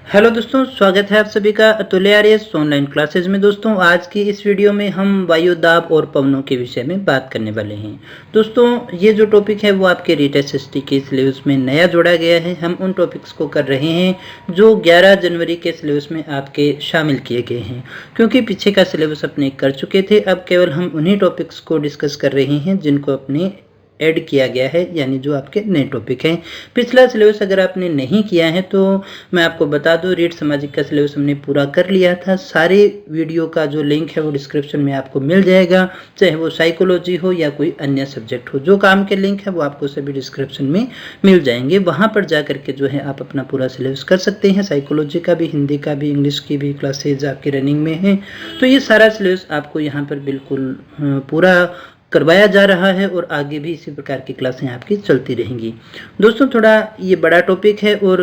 Hello दोस्तों, स्वागत है आप सभी का अतुल्य आर्यस ऑनलाइन क्लासेज में। दोस्तों, आज की इस वीडियो में हम वायु दाब और पवनों के विषय में बात करने वाले हैं। दोस्तों, ये जो टॉपिक है वो आपके रीटेस्ट हिस्ट्री के सिलेबस में नया जोड़ा गया है। हम उन टॉपिक्स को कर रहे हैं जो 11 जनवरी के सिलेबस में आपके शामिल किए गए हैं, क्योंकि पीछे का सिलेबस अपने कर चुके थे। अब केवल हम उन्हीं टॉपिक्स को डिस्कस कर रहे हैं जिनको अपने ऐड किया गया है, यानी जो आपके नए टॉपिक हैं। पिछला सिलेबस अगर आपने नहीं किया है तो मैं आपको बता दूं, रीड सामाजिक का सिलेबस हमने पूरा कर लिया था। सारे वीडियो का जो लिंक है वो डिस्क्रिप्शन में आपको मिल जाएगा, चाहे वो साइकोलॉजी हो या कोई अन्य सब्जेक्ट हो। जो काम के लिंक है वो आपको सभी डिस्क्रिप्शन में मिल जाएंगे। वहाँ पर जा करके जो है आप अपना पूरा सिलेबस कर सकते हैं। साइकोलॉजी का भी, हिंदी का भी, इंग्लिश की भी क्लासेज आपकी रनिंग में है। तो ये सारा सिलेबस आपको यहाँ पर बिल्कुल पूरा करवाया जा रहा है और आगे भी इसी प्रकार की क्लासें आपकी चलती रहेंगी। दोस्तों, थोड़ा ये बड़ा टॉपिक है और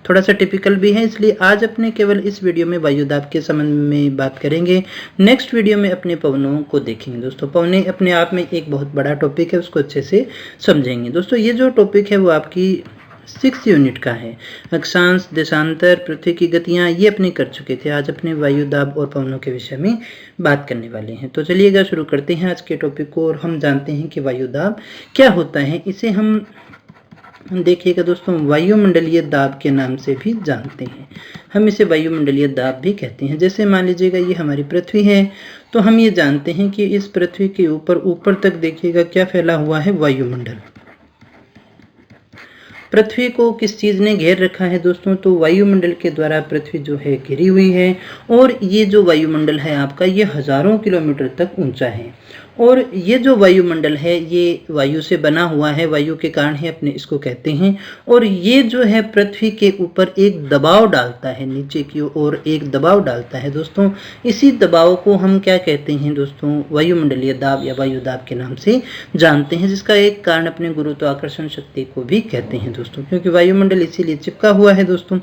थोड़ा सा टिपिकल भी है, इसलिए आज अपने केवल इस वीडियो में वायु दाब के संबंध में बात करेंगे। नेक्स्ट वीडियो में अपने पवनों को देखेंगे। दोस्तों, पवने अपने आप में एक बहुत बड़ा टॉपिक है, उसको अच्छे से समझेंगे। दोस्तों, ये जो टॉपिक है वो आपकी 6 यूनिट का है। अक्षांश, देशांतर, पृथ्वी की गतियां, ये अपने कर चुके थे। आज अपने वायु दाब और पवनों के विषय में बात करने वाले हैं। तो चलिएगा शुरू करते हैं आज के टॉपिक को। और हम जानते हैं कि वायु दाब क्या होता है। इसे हम देखिएगा दोस्तों, वायुमंडलीय दाब के नाम से भी जानते हैं। हम इसे वायुमंडलीय दाब भी कहते हैं। जैसे मान लीजिएगा ये हमारी पृथ्वी है, तो हम ये जानते हैं कि इस पृथ्वी के ऊपर तक देखिएगा क्या फैला हुआ है, वायुमंडल। पृथ्वी को किस चीज़ ने घेर रखा है दोस्तों, तो वायुमंडल के द्वारा पृथ्वी जो है घिरी हुई है। और ये जो वायुमंडल है आपका, ये हजारों किलोमीटर तक ऊंचा है। और ये जो वायुमंडल है ये वायु से बना हुआ है, वायु के कारण ही अपने इसको कहते हैं। और ये जो है पृथ्वी के ऊपर एक दबाव डालता है, नीचे की ओर एक दबाव डालता है दोस्तों। इसी दबाव को हम क्या कहते हैं दोस्तों, वायुमंडलीय दाब या वायु दाब के नाम से जानते हैं, जिसका एक कारण अपने गुरुत्वाकर्षण शक्ति को भी कहते हैं दोस्तों, क्योंकि वायुमंडल इसीलिए चिपका हुआ है दोस्तों।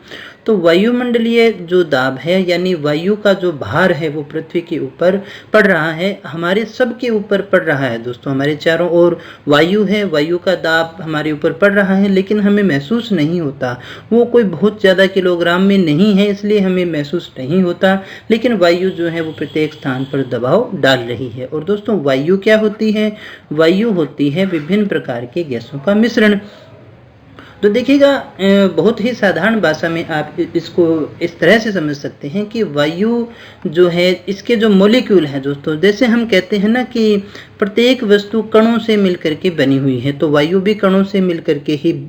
तो वायुमंडलीय जो दाब है, यानी वायु का जो भार है वो पृथ्वी के ऊपर पड़ रहा है, हमारे सबके ऊपर पड़ रहा है दोस्तों। हमारे चारों ओर वायु है, वायु का दाब हमारे ऊपर पड़ रहा है, लेकिन हमें महसूस नहीं होता। वो कोई बहुत ज़्यादा किलोग्राम में नहीं है, इसलिए हमें महसूस नहीं होता। लेकिन वायु जो है वो प्रत्येक स्थान पर दबाव डाल रही है। और दोस्तों, वायु क्या होती है? वायु होती है विभिन्न प्रकार के गैसों का मिश्रण। तो देखिएगा, बहुत ही साधारण भाषा में आप इसको इस तरह से समझ सकते हैं कि वायु जो है, इसके जो मॉलिक्यूल है दोस्तों, जैसे हम कहते हैं ना कि प्रत्येक वस्तु कणों से मिलकर के बनी हुई है, तो वायु भी कणों से मिलकर के ही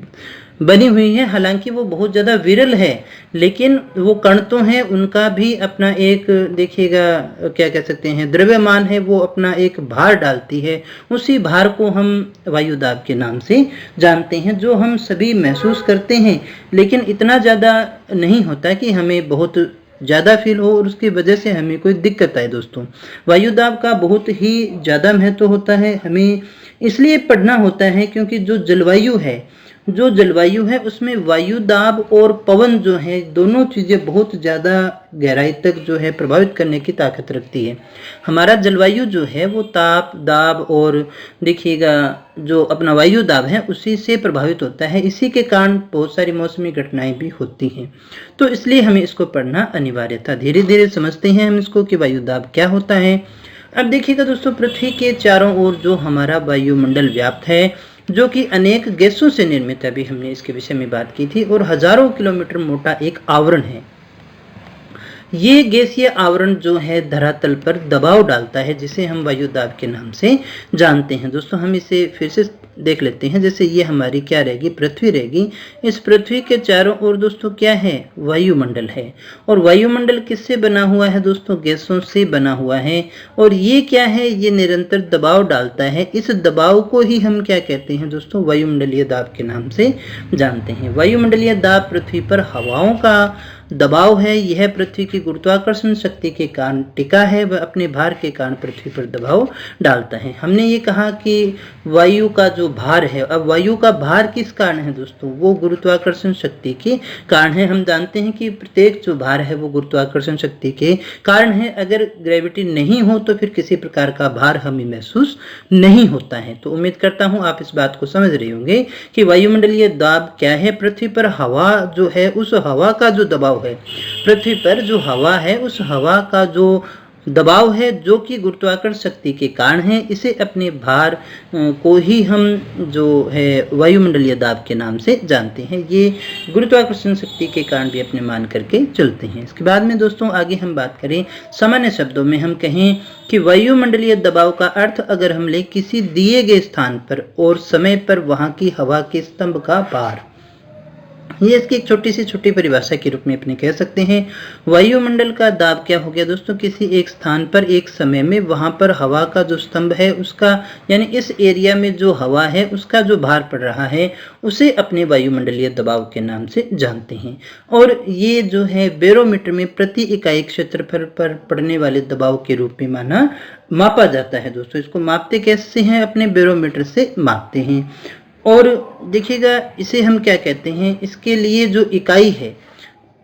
बनी हुई है। हालांकि वो बहुत ज़्यादा विरल है, लेकिन वो कण तो हैं, उनका भी अपना एक देखिएगा क्या कह सकते हैं, द्रव्यमान है, वो अपना एक भार डालती है। उसी भार को हम वायु दाब के नाम से जानते हैं, जो हम सभी महसूस करते हैं, लेकिन इतना ज़्यादा नहीं होता कि हमें बहुत ज़्यादा फील हो और उसकी वजह से हमें कोई दिक्कत आए दोस्तों। वायु दाब का बहुत ही ज़्यादा महत्व होता है। हमें इसलिए पढ़ना होता है क्योंकि जो जलवायु है उसमें वायु दाब और पवन जो है, दोनों चीज़ें बहुत ज़्यादा गहराई तक जो है प्रभावित करने की ताकत रखती है। हमारा जलवायु जो है वो ताप, दाब और देखिएगा जो अपना वायु दाब है उसी से प्रभावित होता है। इसी के कारण बहुत सारी मौसमी घटनाएं भी होती हैं। तो इसलिए हमें इसको पढ़ना अनिवार्य था। धीरे धीरे समझते हैं हम इसको कि वायु दाब क्या होता है। अब देखिएगा दोस्तों, पृथ्वी के चारों ओर जो हमारा वायुमंडल व्याप्त है, जो कि अनेक गैसों से निर्मित है, अभी हमने इसके विषय में बात की थी, और हजारों किलोमीटर मोटा एक आवरण है। ये गैसीय आवरण जो है धरातल पर दबाव डालता है, जिसे हम वायु दाब के नाम से जानते हैं दोस्तों। हम इसे फिर से देख लेते हैं। जैसे ये हमारी क्या रहेगी, पृथ्वी रहेगी। इस पृथ्वी के चारों ओर दोस्तों क्या है, वायुमंडल है। और वायुमंडल किससे बना हुआ है दोस्तों, गैसों से बना हुआ है। और ये क्या है, ये निरंतर दबाव डालता है। इस दबाव को ही हम क्या कहते हैं दोस्तों, वायुमंडलीय दाब के नाम से जानते हैं। वायुमंडलीय दाब पृथ्वी पर हवाओं का दबाव है। यह पृथ्वी की गुरुत्वाकर्षण शक्ति के कारण टिका है, वह अपने भार के कारण पृथ्वी पर दबाव डालता है। हमने ये कहा कि वायु का जो भार है, अब वायु का भार किस कारण है दोस्तों, वो गुरुत्वाकर्षण शक्ति के कारण है। हम जानते हैं कि प्रत्येक जो भार है वो गुरुत्वाकर्षण शक्ति के कारण है। अगर ग्रेविटी नहीं हो तो फिर किसी प्रकार का भार हमें महसूस नहीं होता है। तो उम्मीद करता हूँ आप इस बात को समझ रहे होंगे कि वायुमंडलीय दाब क्या है। पृथ्वी पर हवा जो है, उस हवा का जो दबाव दबाव है। पृथ्वी पर जो हवा है उस हवा का जो दबाव है जो कि गुरुत्वाकर्षण शक्ति के कारण है, इसे अपने भार को ही हम जो है वायुमंडलीय दाब के नाम से जानते हैं। ये गुरुत्वाकर्षण शक्ति के कारण भी अपने मान करके चलते हैं। इसके बाद में दोस्तों आगे हम बात करें, सामान्य शब्दों में हम कहें कि वायुमंडलीय दबाव का अर्थ अगर हम ले किसी दिए गए स्थान पर और समय पर वहां की हवा के स्तंभ का भार, ये इसकी एक छोटी परिभाषा के रूप में अपने कह सकते हैं। वायुमंडल का दाब क्या हो गया दोस्तों, किसी एक स्थान पर एक समय में वहां पर हवा का जो स्तंभ है उसका, यानी इस एरिया में जो हवा है उसका जो भार पड़ रहा है उसे अपने वायुमंडलीय दबाव के नाम से जानते हैं। और ये जो है बैरोमीटर में प्रति इकाई क्षेत्रफल पर पड़ने वाले दबाव के रूप में मापा जाता है दोस्तों। इसको मापते कैसे हैं, अपने बैरोमीटर से मापते हैं। और देखिएगा इसे हम क्या कहते हैं, इसके लिए जो इकाई है,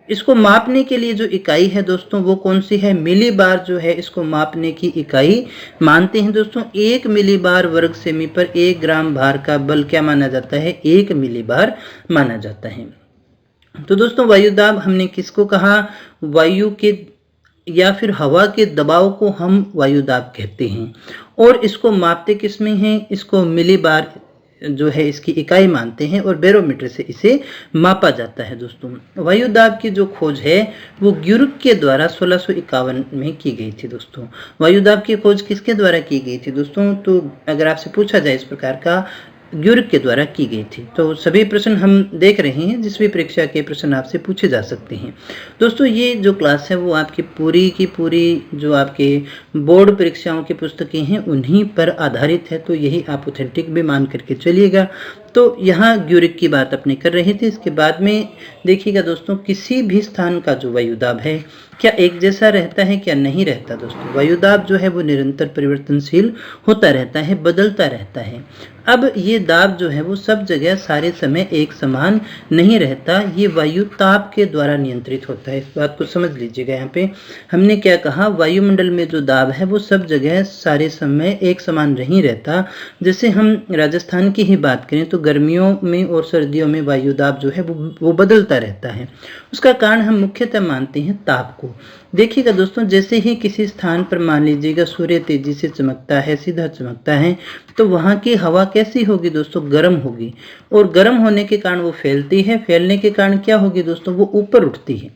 इसको मापने के लिए जो इकाई है दोस्तों वो कौन सी है, मिली बार जो है इसको मापने की इकाई मानते हैं दोस्तों। 1 मिली बार वर्ग सेमी पर 1 ग्राम भार का बल क्या माना जाता है, 1 मिली बार माना जाता है। तो दोस्तों वायुदाब हमने किसको कहा, वायु के या फिर हवा के दबाव को हम वायुदाब कहते हैं। और इसको मापते किस में हैं, इसको मिली बार जो है इसकी इकाई मानते हैं और बैरोमीटर से इसे मापा जाता है दोस्तों। वायुदाब की जो खोज है वो ग्यूरिक के द्वारा 1651 में की गई थी दोस्तों। वायुदाब की खोज किसके द्वारा की गई थी दोस्तों, तो अगर आपसे पूछा जाए इस प्रकार का, ग्यूरिक के द्वारा की गई थी। तो सभी प्रश्न हम देख रहे हैं, जिस भी परीक्षा के प्रश्न आपसे पूछे जा सकते हैं दोस्तों। ये जो क्लास है वो आपकी पूरी की पूरी जो आपके बोर्ड परीक्षाओं की पुस्तकें हैं उन्हीं पर आधारित है, तो यही आप ऑथेंटिक भी मान करके चलिएगा। तो यहाँ ग्यूरिक की बात अपने कर रहे थे। इसके बाद में देखिएगा दोस्तों, किसी भी स्थान का जो वायुदाब है क्या एक जैसा रहता है, क्या नहीं रहता दोस्तों। वायुदाब जो है वो निरंतर परिवर्तनशील होता रहता है, बदलता रहता है। अब ये दाब जो है वो सब जगह सारे समय एक समान नहीं रहता, ये वायु ताप के द्वारा नियंत्रित होता है। इस बात को समझ लीजिएगा। यहाँ पे हमने क्या कहा, वायुमंडल में जो दाब है वो सब जगह सारे समय एक समान नहीं रहता। जैसे हम राजस्थान की ही बात करें तो गर्मियों में और सर्दियों में वायुदाब जो है वो बदलता रहता है। उसका कारण हम मुख्यतः मानते हैं ताप को। देखिएगा दोस्तों, जैसे ही किसी स्थान पर मान लीजिएगा सूर्य तेजी से चमकता है, सीधा चमकता है, तो वहाँ की हवा कैसी होगी दोस्तों, गर्म होगी। और गर्म होने के कारण वो फैलती है, फैलने के कारण क्या होगी दोस्तों, वो ऊपर उठती है।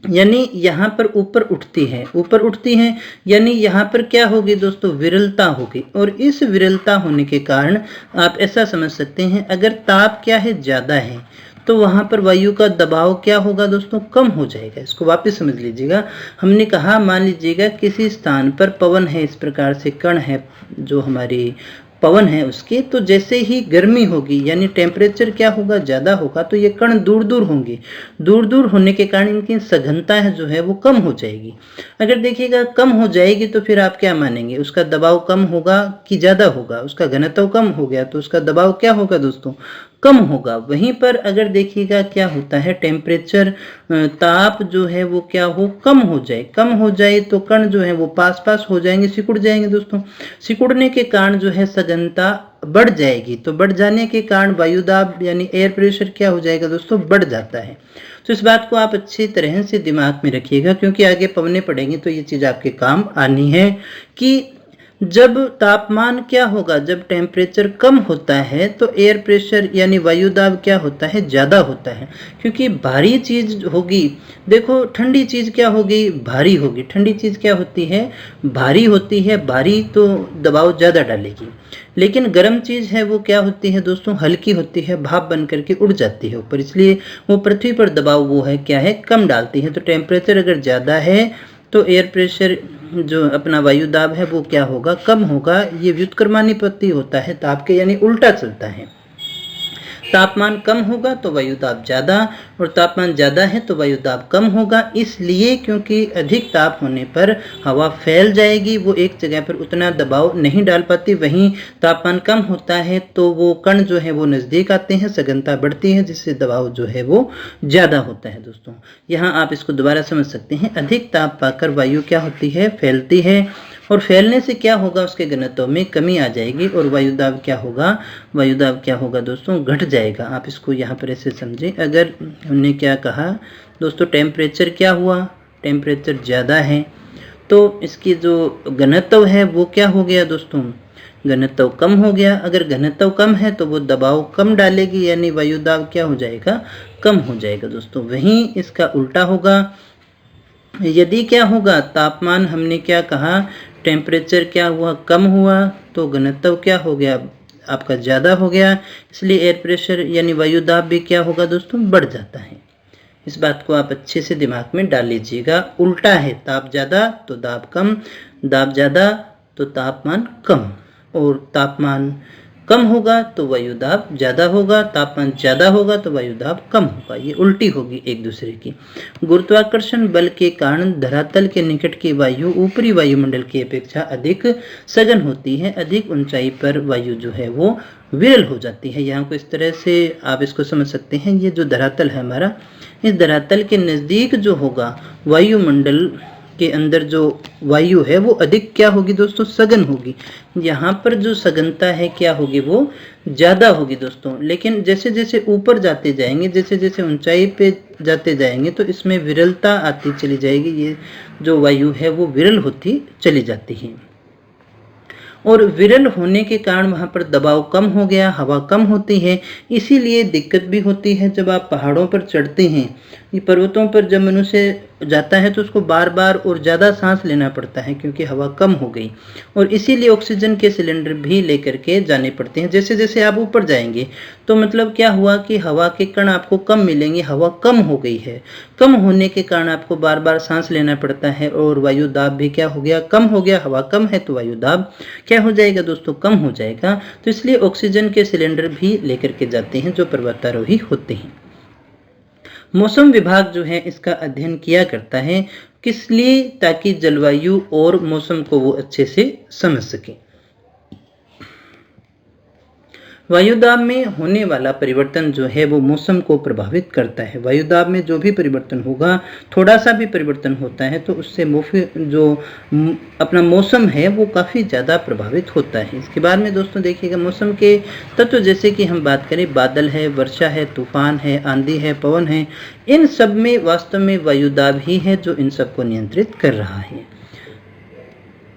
यानी यहाँ पर ऊपर उठती है, यानी यहाँ पर क्या होगी दोस्तों, विरलता होगी। और इस विरलता होने के कारण आप ऐसा समझ सकते हैं, अगर ताप क्या है, ज़्यादा है, तो वहाँ पर वायु का दबाव क्या होगा दोस्तों, कम हो जाएगा। इसको वापस समझ लीजिएगा। हमने कहा, मान लीजिएगा किसी स्थान पर पवन है, इस प्रकार से कण है जो हमारी पवन है उसके, तो जैसे ही गर्मी होगी यानी टेम्परेचर क्या होगा, ज़्यादा होगा, तो ये कण दूर दूर होंगे। दूर दूर होने के कारण इनकी सघनता है जो है वो कम हो जाएगी। अगर देखिएगा कम हो जाएगी तो फिर आप क्या मानेंगे, उसका दबाव कम होगा कि ज़्यादा होगा। उसका घनत्व कम हो गया तो उसका दबाव क्या होगा दोस्तों, कम होगा। वहीं पर अगर देखिएगा क्या होता है, टेम्परेचर ताप जो है वो क्या हो, कम हो जाए तो कण जो है वो पास पास हो जाएंगे, सिकुड़ जाएंगे दोस्तों। सिकुड़ने के कारण जो है सघनता बढ़ जाएगी, तो बढ़ जाने के कारण वायुदाब यानी एयर प्रेशर क्या हो जाएगा दोस्तों, बढ़ जाता है। तो इस बात को आप अच्छी तरह से दिमाग में रखिएगा, क्योंकि आगे पढ़ने पड़ेंगे तो ये चीज़ आपके काम आनी है कि जब तापमान क्या होगा, जब टेम्परेचर कम होता है तो एयर प्रेशर यानी वायुदाब क्या होता है, ज़्यादा होता है। क्योंकि भारी चीज़ होगी, देखो ठंडी चीज़ क्या होगी, भारी होगी। ठंडी चीज़ क्या होती है, भारी होती है। भारी तो दबाव ज़्यादा डालेगी, लेकिन गर्म चीज़ है वो क्या होती है दोस्तों, हल्की होती है, भाप बन करके उड़ जाती है ऊपर, इसलिए वो पृथ्वी पर दबाव वो है क्या है, कम डालती है। तो टेम्परेचर अगर ज़्यादा है तो एयर प्रेशर जो अपना वायुदाब है वो क्या होगा, कम होगा। ये व्युत्क्रमानुपाती होता है ताप के, यानी उल्टा चलता है। तापमान कम होगा तो वायुदाब ज़्यादा, और तापमान ज़्यादा है तो वायुदाब कम होगा। इसलिए क्योंकि अधिक ताप होने पर हवा फैल जाएगी, वो एक जगह पर उतना दबाव नहीं डाल पाती। वहीं तापमान कम होता है तो वो कण जो है वो नज़दीक आते हैं, सघनता बढ़ती है, जिससे दबाव जो है वो ज़्यादा होता है दोस्तों। यहाँ आप इसको दोबारा समझ सकते हैं। अधिक ताप पाकर वायु क्या होती है, फैलती है, और फैलने से क्या होगा, उसके घनत्व में कमी आ जाएगी और वायुदाब क्या होगा दोस्तों, घट जाएगा। आप इसको यहाँ पर ऐसे समझें। अगर हमने क्या कहा दोस्तों, टेम्परेचर क्या हुआ, टेम्परेचर ज़्यादा है तो इसकी जो घनत्व है वो क्या हो गया दोस्तों, घनत्व कम हो गया। अगर घनत्व कम है तो वो दबाव कम डालेगी, यानी वायुदाब क्या हो जाएगा, कम हो जाएगा दोस्तों। वहीं इसका उल्टा होगा, यदि क्या होगा, तापमान हमने क्या कहा, टेम्परेचर क्या हुआ, कम हुआ तो घनत्व क्या हो गया, आपका ज़्यादा हो गया, इसलिए एयर प्रेशर यानी वायुदाब भी क्या होगा दोस्तों, बढ़ जाता है। इस बात को आप अच्छे से दिमाग में डाल लीजिएगा। उल्टा है, ताप ज़्यादा तो दाब कम, दाब ज़्यादा तो तापमान कम, और तापमान कम होगा तो वायुदाब ज़्यादा होगा, तापमान ज़्यादा होगा तो वायुदाब कम होगा। ये उल्टी होगी एक दूसरे की। गुरुत्वाकर्षण बल के कारण धरातल के निकट की वायु ऊपरी वायुमंडल की अपेक्षा अधिक सघन होती है। अधिक ऊंचाई पर वायु जो है वो विरल हो जाती है। यहाँ को इस तरह से आप इसको समझ सकते हैं, ये जो धरातल है हमारा, इस धरातल के नज़दीक जो होगा वायुमंडल के अंदर जो वायु है वो अधिक क्या होगी दोस्तों, सघन होगी। यहाँ पर जो सघनता है क्या होगी, वो ज़्यादा होगी दोस्तों। लेकिन जैसे जैसे ऊपर जाते जाएंगे, जैसे जैसे ऊंचाई पे जाते जाएंगे तो इसमें विरलता आती चली जाएगी। ये जो वायु है वो विरल होती चली जाती है, और विरल होने के कारण वहाँ पर दबाव कम हो गया, हवा कम होती है। इसीलिए दिक्कत भी होती है जब आप पहाड़ों पर चढ़ते हैं। ये पर्वतों पर जब मनुष्य जाता है तो उसको बार बार और ज़्यादा सांस लेना पड़ता है, क्योंकि हवा कम हो गई, और इसीलिए ऑक्सीजन के सिलेंडर भी लेकर के जाने पड़ते हैं। जैसे जैसे आप ऊपर जाएंगे तो मतलब क्या हुआ कि हवा के कण आपको कम मिलेंगे, हवा कम हो गई है। कम होने के कारण आपको बार बार सांस लेना पड़ता है, और वायु दाब भी क्या हो गया, कम हो गया। हवा कम है तो वायु दाब क्या हो जाएगा दोस्तों, कम हो जाएगा। तो इसलिए ऑक्सीजन के सिलेंडर भी लेकर के जाते हैं जो पर्वतारोही होते हैं। मौसम विभाग जो है इसका अध्ययन किया करता है, किस लिए, ताकि जलवायु और मौसम को वो अच्छे से समझ सके। वायुदाब में होने वाला परिवर्तन जो है वो मौसम को प्रभावित करता है। वायुदाब में जो भी परिवर्तन होगा, थोड़ा सा भी परिवर्तन होता है तो उससे जो अपना मौसम है वो काफ़ी ज़्यादा प्रभावित होता है। इसके बाद में दोस्तों देखिएगा, मौसम के तत्व जैसे कि हम बात करें, बादल है, वर्षा है, तूफान है, आंधी है, पवन है, इन सब में वास्तव में वायुदाब ही है जो इन सबको नियंत्रित कर रहा है।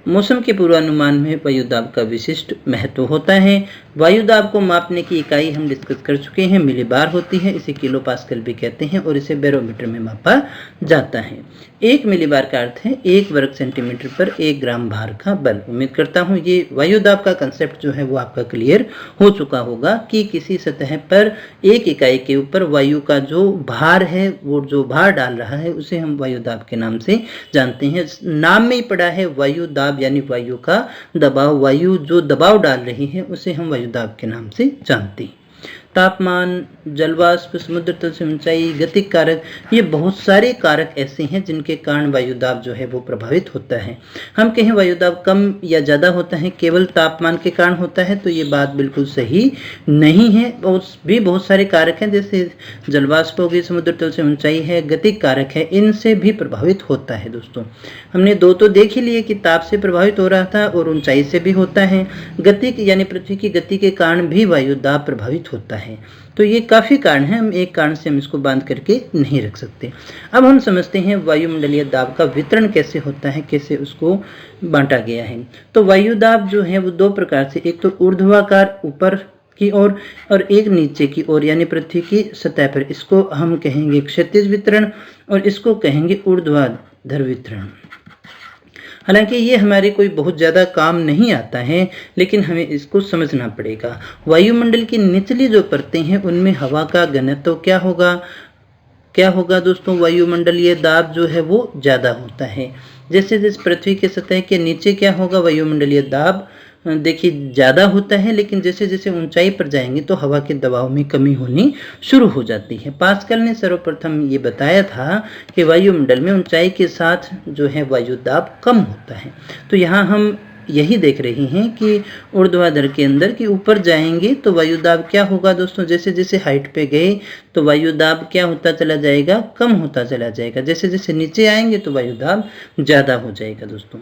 मौसम के पूर्वानुमान में वायुदाब का विशिष्ट महत्व होता है। वायुदाब को मापने की इकाई हम डिस्कस कर चुके हैं, मिलीबार होती है, इसे किलो पास्कल भी कहते हैं, और इसे बैरोमीटर में मापा जाता है। 1 मिलीबार का अर्थ है 1 वर्ग सेंटीमीटर पर 1 ग्राम भार का बल। उम्मीद करता हूँ ये वायुदाब का कंसेप्ट जो है वो आपका क्लियर हो चुका होगा कि किसी सतह पर एक इकाई के ऊपर वायु का जो भार है, वो जो भार डाल रहा है, उसे हम वायुदाब के नाम से जानते हैं। नाम में ही पड़ा है वायुदाब, यानी वायु का दबाव। वायु जो दबाव डाल रही है उसे हम वायुदाब के नाम से जानते हैं। तापमान, जलवाष्प, समुद्र तल से ऊंचाई, गतिक कारक, ये बहुत सारे कारक ऐसे हैं जिनके कारण वायुदाब जो है वो प्रभावित होता है। हम कहें वायुदाब कम या ज़्यादा होता है केवल तापमान के कारण होता है, तो ये बात बिल्कुल सही नहीं है। और भी बहुत सारे कारक हैं, जैसे जलवाष्प हो गई, समुद्र तल से ऊंचाई है, गतिक कारक है, इनसे भी प्रभावित होता है। दोस्तों हमने 2 तो देख ही लिए कि ताप से प्रभावित हो रहा था और ऊंचाई से भी होता है। गतिक यानी पृथ्वी की गति के कारण भी वायुदाब प्रभावित होता है। तो ये काफ़ी कारण हैं, हम एक कारण से हम इसको बांध करके नहीं रख सकते। अब हम समझते हैं वायुमंडलीय दाब का वितरण कैसे होता है, कैसे उसको बांटा गया है। तो वायुदाब जो है वो 2 प्रकार से, एक तो ऊर्ध्वाकार ऊपर की ओर और एक नीचे की ओर यानी पृथ्वी की सतह पर, इसको हम कहेंगे क्षैतिज वितरण और इसको कहेंगे ऊर्ध्वाधर वितरण। हालांकि ये हमारे कोई बहुत ज़्यादा काम नहीं आता है, लेकिन हमें इसको समझना पड़ेगा। वायुमंडल की निचली जो परतें हैं उनमें हवा का घनत्व क्या होगा दोस्तों, वायुमंडलीय दाब जो है वो ज़्यादा होता है। जैसे जैसे पृथ्वी के सतह के नीचे क्या होगा, वायुमंडलीय दाब देखिए ज़्यादा होता है, लेकिन जैसे जैसे ऊंचाई पर जाएंगे तो हवा के दबाव में कमी होनी शुरू हो जाती है। पास्कल ने सर्वप्रथम ये बताया था कि वायुमंडल में ऊंचाई के साथ जो है वायुदाब कम होता है। तो यहाँ हम यही देख रहे हैं कि ऊर्ध्वाधर के अंदर कि ऊपर जाएंगे तो वायुदाब क्या होगा दोस्तों, जैसे जैसे हाइट पे गए तो वायुदाब क्या होता चला जाएगा, कम होता चला जाएगा। जैसे जैसे नीचे आएंगे तो वायुदाब ज़्यादा हो जाएगा दोस्तों।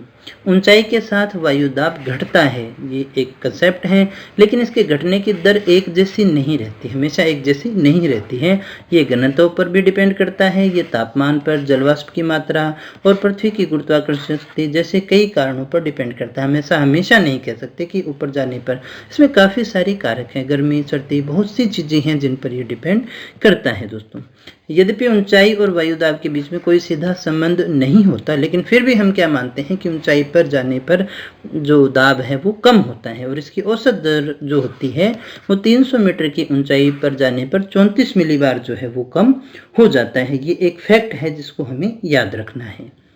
ऊंचाई के साथ वायुदाब घटता है, ये एक कंसेप्ट है, लेकिन इसके घटने की दर एक जैसी नहीं रहती, हमेशा एक जैसी नहीं रहती है। ये घनत्व पर भी डिपेंड करता है, ये तापमान पर, जलवाष्प की मात्रा और पृथ्वी की गुरुत्वाकर्षण शक्ति जैसे कई कारणों पर डिपेंड करता है। हमेशा नहीं कह सकते कि ऊपर जाने पर, इसमें काफ़ी सारी कारक हैं, गर्मी सर्दी बहुत सी चीज़ें हैं जिन पर ये डिपेंड करता है दोस्तों। यद्यपि ऊंचाई और वायुदाब के बीच में कोई सीधा संबंध नहीं होता, लेकिन फिर भी हम क्या मानते हैं कि ऊंचाई पर जाने पर जो दाब है वो कम होता है और इसकी औसत दर जो होती है वो 300 मीटर की ऊंचाई पर जाने पर 34 मिलीबार जो है वो कम हो जाता है। ये एक फैक्ट है जिसको हमें याद रखना है।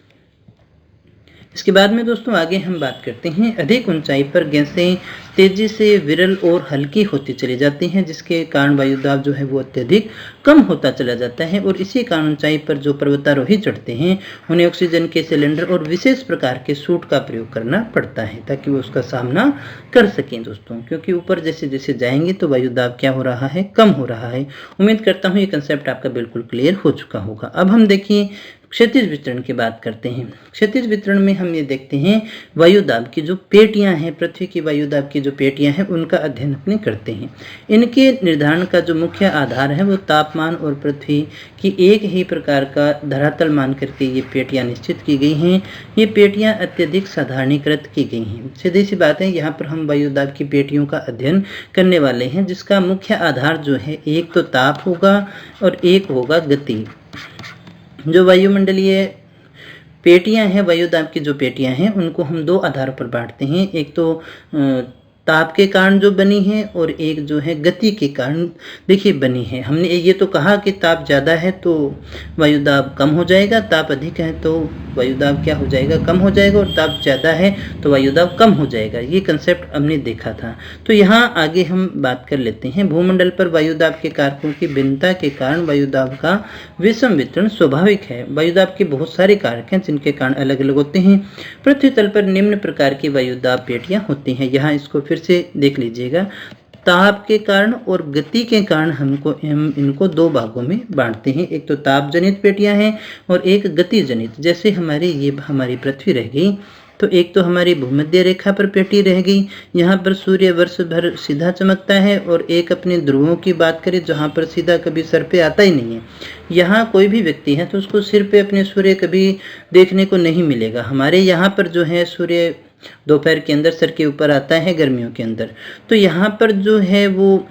इसके बाद में दोस्तों आगे हम बात करते हैं, अधिक ऊंचाई पर गैसें तेजी से विरल और हल्की होती चली जाती हैं, जिसके कारण वायुदाब जो है वो अत्यधिक कम होता चला जाता है और इसी कारण ऊंचाई पर जो पर्वतारोही चढ़ते हैं उन्हें ऑक्सीजन के सिलेंडर और विशेष प्रकार के सूट का प्रयोग करना पड़ता है ताकि वो उसका सामना कर सकें दोस्तों, क्योंकि ऊपर जैसे जैसे जाएंगे तो वायुदाब क्या हो रहा है, कम हो रहा है। उम्मीद करता हूँ ये कंसेप्ट आपका बिल्कुल क्लियर हो चुका होगा। अब हम देखिए क्षैतिज वितरण की बात करते हैं। क्षैतिज वितरण में हम ये देखते हैं वायुदाब की जो पेटियां हैं, पृथ्वी की वायुदाब की जो पेटियां हैं उनका अध्ययन अपने करते हैं। इनके निर्धारण का जो मुख्य आधार है वो तापमान और पृथ्वी की एक ही प्रकार का धरातल मान करके ये पेटियां निश्चित की गई हैं। ये पेटियां अत्यधिक साधारणीकृत की गई हैं। सीधी सी बात है, यहाँ पर हम वायुदाब की पेटियों का अध्ययन करने वाले हैं, जिसका मुख्य आधार जो है एक तो ताप होगा और एक होगा गति। जो वायुमंडलीय पेटियां हैं, वायुदाब की जो पेटियां हैं उनको हम दो आधारों पर बांटते हैं, एक तो ताप के कारण जो बनी है और एक जो है गति के कारण देखिए बनी है। हमने ये तो कहा कि ताप ज़्यादा है तो वायुदाब कम हो जाएगा, ताप अधिक है तो वायुदाब क्या हो जाएगा, कम हो जाएगा, और ताप ज़्यादा है तो वायुदाब कम हो जाएगा। ये कंसेप्ट हमने देखा था। तो यहाँ आगे हम बात कर लेते हैं, भूमंडल पर वायुदाब के कारकों की भिन्नता के कारण वायुदाब का विषम वितरण स्वाभाविक है। वायुदाब के बहुत सारे कारक हैं जिनके कारण अलग अलग होते हैं। पृथ्वी तल पर निम्न प्रकार की वायुदाब पेटियां होती हैं। यहाँ इसको फिर से देख लीजिएगा, ताप के कारण और गति के कारण हम इनको दो भागों में बांटते हैं। एक तो ताप जनित पेटियां हैं और एक गति जनित। जैसे हमारी पृथ्वी रह गई तो एक तो हमारी भूमध्य रेखा पर पेटी रह गई, यहाँ पर सूर्य वर्ष भर सीधा चमकता है, और एक अपने ध्रुवों की बात करें जहाँ पर सीधा कभी सर पे आता ही नहीं है। यहाँ कोई भी व्यक्ति है तो उसको सिर पे अपने सूर्य कभी देखने को नहीं मिलेगा। हमारे यहाँ पर जो है सूर्य दोपहर के अंदर सर के ऊपर आता है गर्मियों के अंदर, तो यहाँ पर जो है वो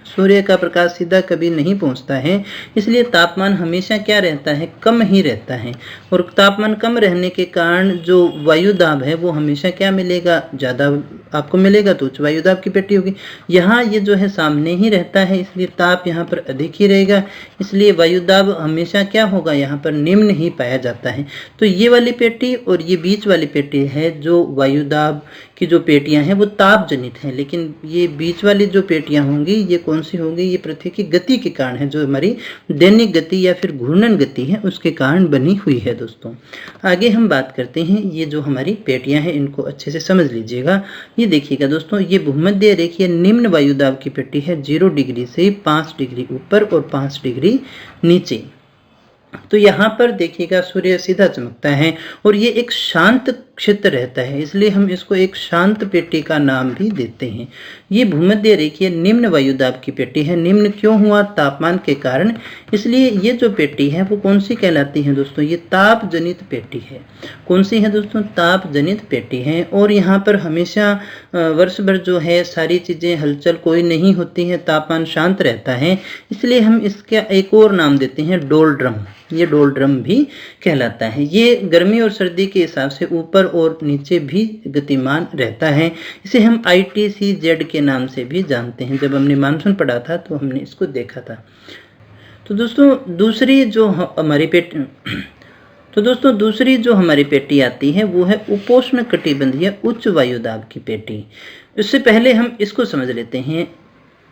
सूर्य का प्रकाश सीधा कभी नहीं पहुंचता है, इसलिए तापमान हमेशा क्या रहता है, कम ही रहता है। और तापमान कम रहने के कारण जो वायुदाब है वो हमेशा क्या मिलेगा, ज़्यादा आपको मिलेगा, तो उच्च वायुदाब की पेटी होगी। यहाँ ये जो है सामने ही रहता है, इसलिए ताप यहाँ पर अधिक ही रहेगा, इसलिए वायुदाब हमेशा क्या होगा, यहाँ पर निम्न ही पाया जाता है। तो ये वाली पेटी और ये बीच वाली पेटी है जो वायुदाब की जो पेटियां हैं वो ताप जनित हैं, लेकिन ये बीच वाली जो पेटियां होंगी ये कौन सी होंगी, ये पृथ्वी की गति के कारण है, जो हमारी दैनिक गति या फिर घूर्णन गति है उसके कारण बनी हुई है। दोस्तों आगे हम बात करते हैं, ये जो हमारी पेटियां हैं इनको अच्छे से समझ लीजिएगा। ये देखिएगा दोस्तों, ये भूमध्य रेखीय निम्न वायुदाब की पेटी है, 0 डिग्री से 5 डिग्री ऊपर और 5 डिग्री नीचे। तो यहाँ पर देखिएगा सूर्य सीधा चमकता है और ये एक शांत क्षेत्र रहता है, इसलिए हम इसको एक शांत पेटी का नाम भी देते हैं। ये भूमध्य रेखीय निम्न वायुदाब की पेटी है। निम्न क्यों हुआ, तापमान के कारण, इसलिए ये जो पेटी है वो कौन सी कहलाती है दोस्तों, ये ताप जनित पेटी है। कौन सी है दोस्तों, ताप जनित पेटी है। और यहाँ पर हमेशा वर्ष भर जो है सारी चीज़ें हलचल कोई नहीं होती है, तापमान शांत रहता है, इसलिए हम इसका एक और नाम देते हैं डोलड्रम। ये डोलड्रम भी कहलाता है। ये गर्मी और सर्दी के हिसाब से ऊपर और नीचे भी गतिमान रहता है। इसे हम ITCZ के नाम से भी जानते हैं। जब हमने मानसून पढ़ा था तो हमने इसको देखा था। तो दोस्तों दूसरी जो हमारी पेटी आती है वो है उपोष्ण कटिबंधीय उच्च वायुदाब की पेटी। इससे पहले हम इसको समझ लेते हैं,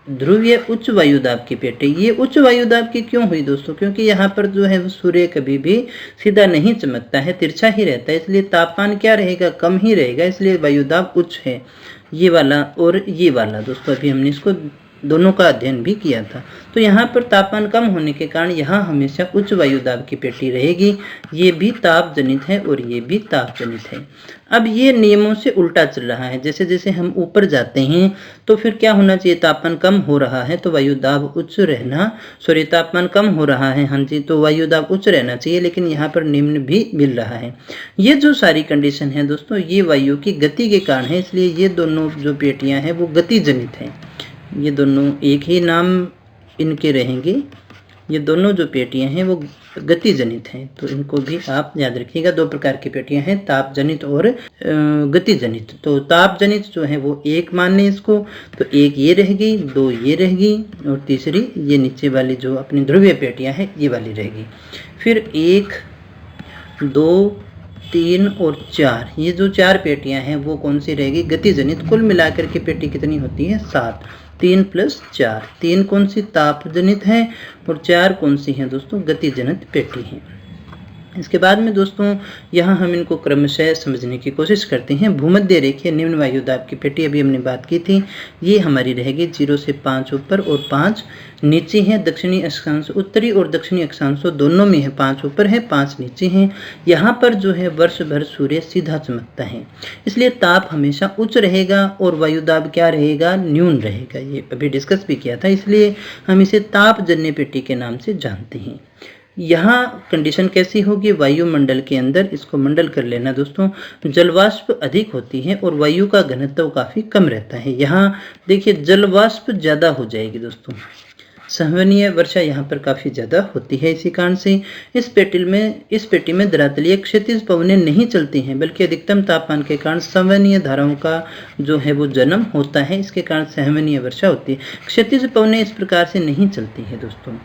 ध्रुवीय उच्च वायुदाब की पेटी। ये उच्च वायुदाब की क्यों हुई दोस्तों? क्योंकि यहाँ पर जो है वो सूर्य कभी भी सीधा नहीं चमकता है, तिरछा ही रहता है, इसलिए तापमान क्या रहेगा? कम ही रहेगा, इसलिए वायुदाब उच्च है। ये वाला और ये वाला दोस्तों, अभी हमने इसको दोनों का अध्ययन भी किया था। तो यहाँ पर तापमान कम होने के कारण यहाँ हमेशा उच्च वायुदाब की पेटी रहेगी। ये भी ताप जनित है और ये भी ताप जनित है। अब ये नियमों से उल्टा चल रहा है। जैसे जैसे हम ऊपर जाते हैं तो फिर क्या होना चाहिए? तापमान कम हो रहा है तो वायुदाब उच्च रहना, सॉरी तापमान कम हो रहा है, हाँ जी, तो वायुदाब उच्च रहना चाहिए, लेकिन यहाँ पर निम्न भी मिल रहा है। ये जो सारी कंडीशन है दोस्तों, ये वायु की गति के कारण है, इसलिए ये दोनों जो पेटियां हैं वो गति जनित हैं। ये दोनों एक ही नाम इनके रहेंगे। ये दोनों जो पेटियां हैं वो गति जनित हैं, तो इनको भी आप याद रखिएगा। दो प्रकार की पेटियां हैं, ताप जनित और गति जनित। तो ताप जनित जो है वो एक मान लें इसको, तो एक ये रहेगी, दो ये रहेगी और तीसरी ये नीचे वाली जो अपनी ध्रुवीय पेटियां हैं ये वाली रहेगी। फिर 1, 2, 3 और 4, ये जो 4 पेटियां हैं वो कौन सी रहेगी? गति जनित। कुल मिलाकर के पेटी कितनी होती है? 7। 3 + 4, 3 कौन सी? ताप जनित है और 4 कौन सी हैं दोस्तों? गति जनित पेटी है। इसके बाद में दोस्तों यहाँ हम इनको क्रमशः समझने की कोशिश करते हैं। भूमध्य रेखीय निम्न वायुदाब की पेटी अभी हमने बात की थी, ये हमारी रहेगी 0 से 5 ऊपर और 5 नीचे हैं। दक्षिणी अक्षांश, उत्तरी और दक्षिणी अक्षांश दोनों में है, 5 ऊपर है 5 नीचे हैं। यहाँ पर जो है वर्ष भर सूर्य सीधा चमकता है, इसलिए ताप हमेशा उच्च रहेगा और वायुदाब क्या रहेगा? न्यून रहेगा। ये अभी डिस्कस भी किया था, इसलिए हम इसे तापजन्य पेटी के नाम से जानते हैं। यहाँ कंडीशन कैसी होगी? वायुमंडल के अंदर, इसको मंडल कर लेना दोस्तों, जलवाष्प अधिक होती है और वायु का घनत्व काफी कम रहता है। यहाँ देखिए जलवाष्प ज्यादा हो जाएगी दोस्तों, संवहनीय वर्षा यहाँ पर काफी ज्यादा होती है। इसी कारण से इस पेटी में धरातलीय क्षैतिज पवनें नहीं चलती हैं, बल्कि अधिकतम तापमान के कारण संवहनीय धाराओं का जो है वो जन्म होता है। इसके कारण संवहनीय वर्षा होती है। क्षैतिज पवनें इस प्रकार से नहीं चलती है दोस्तों।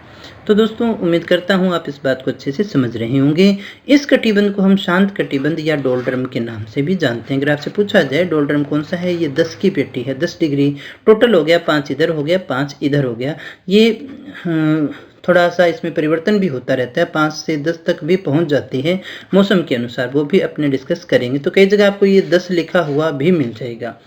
तो दोस्तों उम्मीद करता हूँ आप इस बात को अच्छे से समझ रहे होंगे। इस कटिबंध को हम शांत कटिबंध या डोलड्रम के नाम से भी जानते हैं। अगर आपसे पूछा जाए डोलड्रम कौन सा है, ये 10 की पेटी है, 10 डिग्री टोटल हो गया, 5 इधर हो गया 5 इधर हो गया। ये थोड़ा सा इसमें परिवर्तन भी होता रहता है, 5 से 10 तक भी पहुंच जाती है मौसम के अनुसार, वो भी अपने डिस्कस करेंगे। तो कई जगह आपको ये 10 लिखा हुआ भी मिल जाएगा।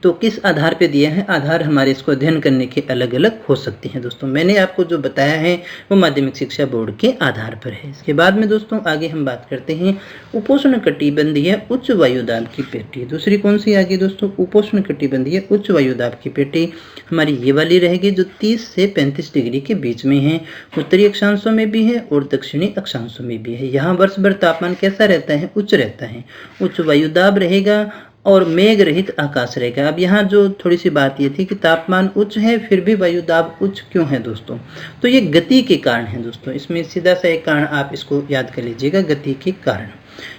तो किस आधार पे दिया है? आधार हमारे इसको अध्ययन करने के अलग अलग हो सकते हैं दोस्तों। मैंने आपको जो बताया है वो माध्यमिक शिक्षा बोर्ड के आधार पर है। इसके बाद में दोस्तों आगे हम बात करते हैं उपोष्ण कटिबंधीय उच्च वायुदाब की पेटी। दूसरी कौन सी आ गई दोस्तों? उपोष्ण कटिबंधीय उच्च वायुदाब की पेटी हमारी ये वाली रहेगी, जो 30 से 35 डिग्री के बीच में है। उत्तरी अक्षांशों में भी है और दक्षिणी अक्षांशों में भी है। यहाँ वर्ष भर तापमान कैसा रहता है? उच्च रहता है, उच्च वायुदाब रहेगा और मेघ रहित आकाश रहेगा। अब यहाँ जो थोड़ी सी बात ये थी कि तापमान उच्च है फिर भी वायुदाब उच्च क्यों है दोस्तों? तो ये गति के कारण है दोस्तों। इसमें सीधा सा एक कारण आप इसको याद कर लीजिएगा, गति के कारण।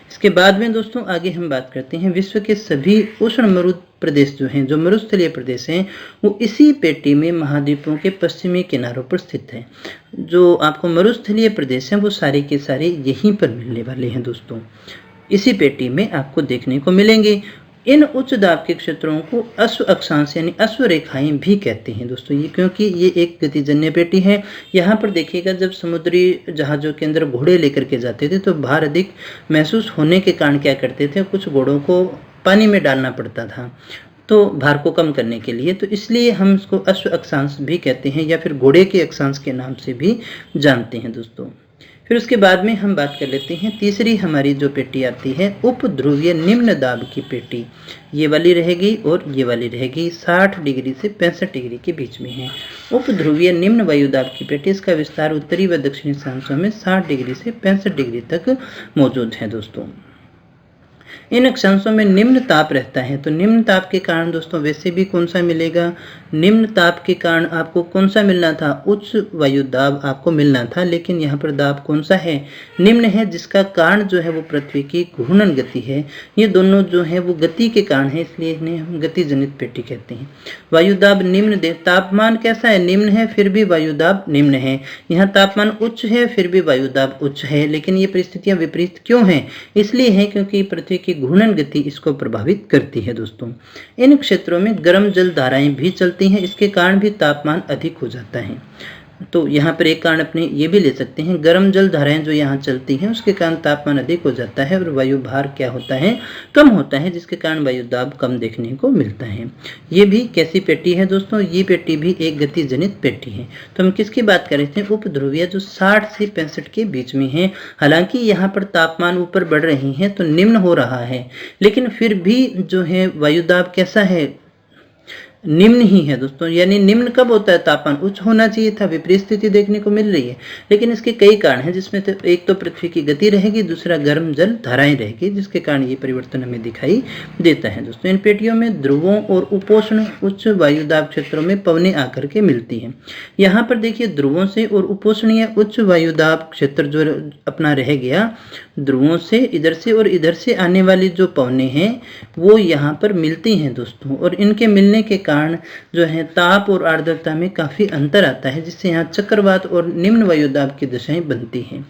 इसके बाद में दोस्तों आगे हम बात करते हैं विश्व के सभी उष्ण मरुद प्रदेश जो हैं, जो मरुस्थलीय प्रदेश हैं, वो इसी पेटी में महाद्वीपों के पश्चिमी किनारों पर स्थित है। जो आपको मरुस्थलीय प्रदेश हैं वो सारे के सारे यहीं पर मिलने वाले हैं दोस्तों, इसी पेटी में आपको देखने को मिलेंगे। इन उच्च दाब के क्षेत्रों को अश्व अक्षांश यानी अश्व रेखाएं भी कहते हैं दोस्तों, ये क्योंकि ये एक गतिजन्य पेटी है। यहाँ पर देखिएगा जब समुद्री जहाज़ों के अंदर घोड़े लेकर के जाते थे तो भार अधिक महसूस होने के कारण क्या करते थे, कुछ घोड़ों को पानी में डालना पड़ता था तो भार को कम करने के लिए, तो इसलिए हम इसको अश्व अक्षांश भी कहते हैं या फिर घोड़े के अक्षांश के नाम से भी जानते हैं दोस्तों। फिर उसके बाद में हम बात कर लेते हैं तीसरी हमारी जो पेटी आती है उपध्रुवीय निम्न दाब की पेटी। ये वाली रहेगी और ये वाली रहेगी, 60 डिग्री से 65 डिग्री के बीच में है। उपध्रुवीय निम्न वायुदाब की पेटी, इसका विस्तार उत्तरी व दक्षिणी अक्षांशों में 60 डिग्री से 65 डिग्री तक मौजूद है दोस्तों। इन अक्षांशों में निम्न ताप रहता है, तो निम्न ताप के कारण दोस्तों वैसे भी कौन सा मिलेगा? निम्न ताप के कारण आपको कौन सा मिलना था? उच्च वायु दाब आपको मिलना था, लेकिन यहाँ पर दाब कौन सा है? निम्न है, जिसका कारण जो है वो पृथ्वी की घूर्णन गति है। ये दोनों जो है वो गति के कारण है, इसलिए इन्हें हम गति जनित पेटी कहते हैं। वायु दाब निम्न, तापमान कैसा है? निम्न है फिर भी वायु दाब निम्न है। यहाँ तापमान उच्च है फिर भी वायु दाब उच्च है, लेकिन ये परिस्थितियां विपरीत क्यों हैं? इसलिए है क्योंकि पृथ्वी की घूर्णन गति इसको प्रभावित करती है दोस्तों। इन क्षेत्रों में गर्म जल धाराएं भी चलती हैं, इसके कारण भी तापमान अधिक हो जाता है। तो यहाँ पर एक कारण अपने ये भी ले सकते हैं, गर्म जल धाराएं जो यहाँ चलती हैं उसके कारण तापमान अधिक हो जाता है और वायु भार क्या होता है, कम होता है, जिसके कारण वायु दाब कम देखने को मिलता है। ये भी कैसी पेटी है दोस्तों, ये पेटी भी एक गति जनित पेटी है। तो हम किसकी बात कर रहे थे, उपध्रुवीय जो 60 से 65 के बीच में है। हालांकि यहाँ पर तापमान ऊपर बढ़ रही है तो निम्न हो रहा है, लेकिन फिर भी जो है वायु दाब कैसा है, निम्न ही है दोस्तों। यानी निम्न कब होता है, तापमान उच्च होना चाहिए था, विपरीत स्थिति देखने को मिल रही है। लेकिन इसके कई कारण हैं, जिसमें तो एक तो पृथ्वी की गति रहेगी, दूसरा गर्म जल धाराएं रहेगी, जिसके कारण ये परिवर्तन हमें दिखाई देता है दोस्तों। इन पेटियों में ध्रुवों और उपोष्ण उच्च वायुदाब क्षेत्रों में पवनें आकर के मिलती हैं। यहाँ पर देखिए ध्रुवों से और उपोष्णीय उच्च वायुदाब क्षेत्र जो अपना रह गया, ध्रुवों से इधर से और इधर से आने वाली जो पवनें हैं वो यहाँ पर मिलती हैं दोस्तों, और इनके मिलने के कारण जो है ताप और आर्द्रता में काफ़ी अंतर आता है, जिससे यहाँ चक्रवात और निम्न वायुदाब की दशाएं बनती हैं।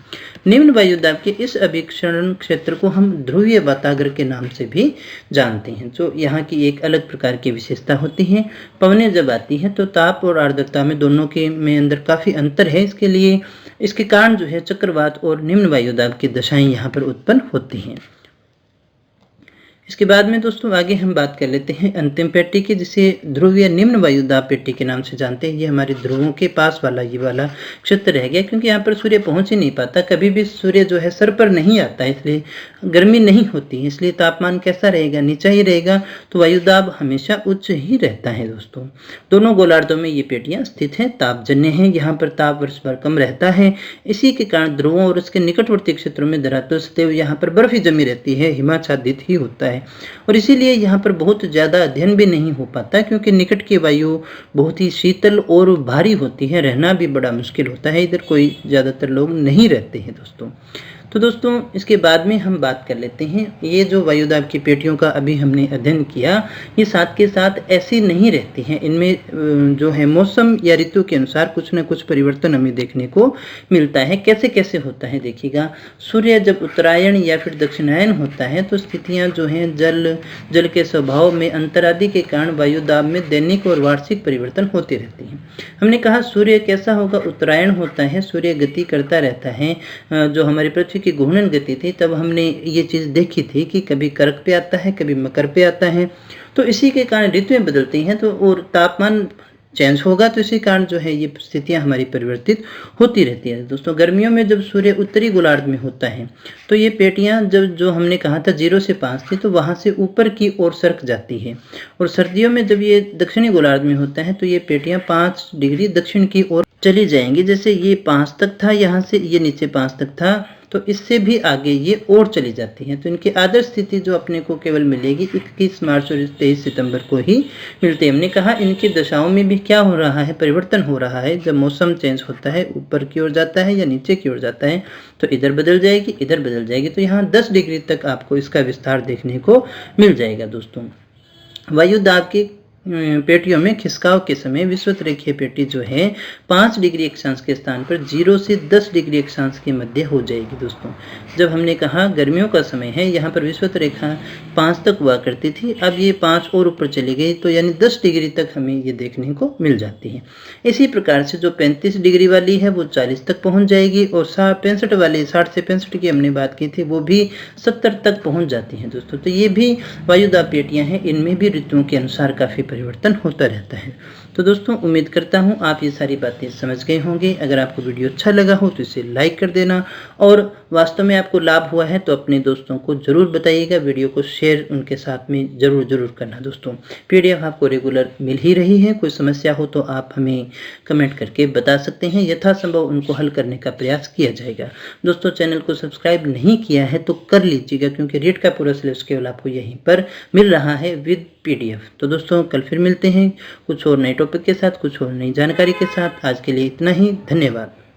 निम्न वायुदाब के इस अभिक्षरण क्षेत्र को हम ध्रुवीय वाताग्र के नाम से भी जानते हैं, जो यहाँ की एक अलग प्रकार की विशेषता होती है। पवनें जब आती हैं तो ताप और आर्द्रता में दोनों के में अंदर काफ़ी अंतर है, इसके कारण जो है चक्रवात और निम्न वायुदाब की दशाएं यहाँ पर उत्पन्न होती हैं। इसके बाद में दोस्तों आगे हम बात कर लेते हैं अंतिम पेटी की, जिसे ध्रुवीय निम्न वायुदाब पेटी के नाम से जानते हैं। ये हमारे ध्रुवों के पास वाला ये वाला क्षेत्र रह गया, क्योंकि यहाँ पर सूर्य पहुंच ही नहीं पाता, कभी भी सूर्य जो है सर पर नहीं आता है, इसलिए गर्मी नहीं होती है, इसलिए तापमान कैसा रहेगा, नीचा ही रहेगा, तो वायुदाब हमेशा उच्च ही रहता है दोस्तों। दोनों गोलार्धों में ये पेटियां स्थित हैं, तापजन्य हैं, यहाँ पर ताप वर्ष भर कम रहता है। इसी के कारण ध्रुवों और उसके निकटवर्ती क्षेत्रों में धरातल सतह यहाँ पर बर्फ ही जमी रहती है, हिमाच्छादित ही होता है, और इसीलिए यहाँ पर बहुत ज़्यादा अध्ययन भी नहीं हो पाता, क्योंकि निकट की वायु बहुत ही शीतल और भारी होती है, रहना भी बड़ा मुश्किल होता है, इधर कोई ज़्यादातर लोग नहीं रहते हैं दोस्तों। तो दोस्तों इसके बाद में हम बात कर लेते हैं, ये जो वायुदाब की पेटियों का अभी हमने अध्ययन किया, ये साथ के साथ ऐसी नहीं रहती हैं, इनमें जो है मौसम या ऋतु के अनुसार कुछ न कुछ परिवर्तन हमें देखने को मिलता है। कैसे कैसे होता है देखिएगा, सूर्य जब उत्तरायण या फिर दक्षिणायन होता है तो स्थितियाँ जो हैं जल के स्वभाव में अंतर आदि के कारण वायुदाब में दैनिक और वार्षिक परिवर्तन होते रहते हैं। हमने कहा सूर्य कैसा होगा, उत्तरायण होता है, सूर्य गति करता रहता है, जो हमारी पृथ्वी की घूर्णन गति थी, तब हमने ये चीज़ देखी थी कि कभी कर्क पे आता है, कभी मकर पे आता है, तो इसी के कारण ऋतुएं बदलती हैं, तो और तापमान चेंज होगा, तो इसी कारण जो है ये स्थितियां हमारी परिवर्तित होती रहती है दोस्तों। गर्मियों में जब सूर्य उत्तरी गोलार्ध में होता है तो ये पेटियां जब जो हमने कहा था 0 से 5 थी, तो वहां से ऊपर की ओर सरक जाती है, और सर्दियों में जब ये दक्षिणी गोलार्ध में होता है तो ये पेटियां 5 डिग्री दक्षिण की ओर चली जाएंगी। जैसे ये 5 तक था, यहाँ से ये नीचे 5 तक था, तो इससे भी आगे ये और चली जाती हैं। तो इनकी आदर्श स्थिति जो अपने को केवल मिलेगी 21 मार्च और 23 सितंबर को ही मिलती है। हमने कहा इनकी दशाओं में भी क्या हो रहा है, परिवर्तन हो रहा है। जब मौसम चेंज होता है, ऊपर की ओर जाता है या नीचे की ओर जाता है, तो इधर बदल जाएगी, इधर बदल जाएगी, तो यहाँ 10 डिग्री तक आपको इसका विस्तार देखने को मिल जाएगा दोस्तों। वायुदाब की पेटियों में खिसकाव के समय विषुवत रेखीय पेटी जो है 5 डिग्री अक्षांश के स्थान पर 0 से 10 डिग्री अक्षांश के मध्य हो जाएगी दोस्तों। जब हमने कहा गर्मियों का समय है, यहाँ पर विषुवत रेखा 5 तक हुआ करती थी, अब ये 5 और ऊपर चली गई, तो यानी 10 डिग्री तक हमें ये देखने को मिल जाती है। इसी प्रकार से जो 35 डिग्री वाली है वो 40 तक पहुँच जाएगी, और 65 वाली 60 से 65 की हमने बात की थी, वो भी 70 तक पहुँच जाती हैं दोस्तों। तो ये भी वायुदाब पेटियाँ हैं, इनमें भी ऋतुओं के अनुसार काफ़ी परिवर्तन होता रहता है। तो दोस्तों उम्मीद करता हूँ आप ये सारी बातें समझ गए होंगे। अगर आपको वीडियो अच्छा लगा हो तो इसे लाइक कर देना, और वास्तव में आपको लाभ हुआ है तो अपने दोस्तों को जरूर बताइएगा, वीडियो को शेयर उनके साथ में जरूर करना दोस्तों। PDF आपको रेगुलर मिल ही रही है, कोई समस्या हो तो आप हमें कमेंट करके बता सकते हैं, यथासंभव उनको हल करने का प्रयास किया जाएगा। दोस्तों चैनल को सब्सक्राइब नहीं किया है तो कर लीजिएगा, क्योंकि रेट का पूरा सिलेबस केवल आपको यहीं पर मिल रहा है विद PDF। तो दोस्तों कल फिर मिलते हैं कुछ और नए टॉपिक के साथ, कुछ और नई जानकारी के साथ। आज के लिए इतना ही, धन्यवाद।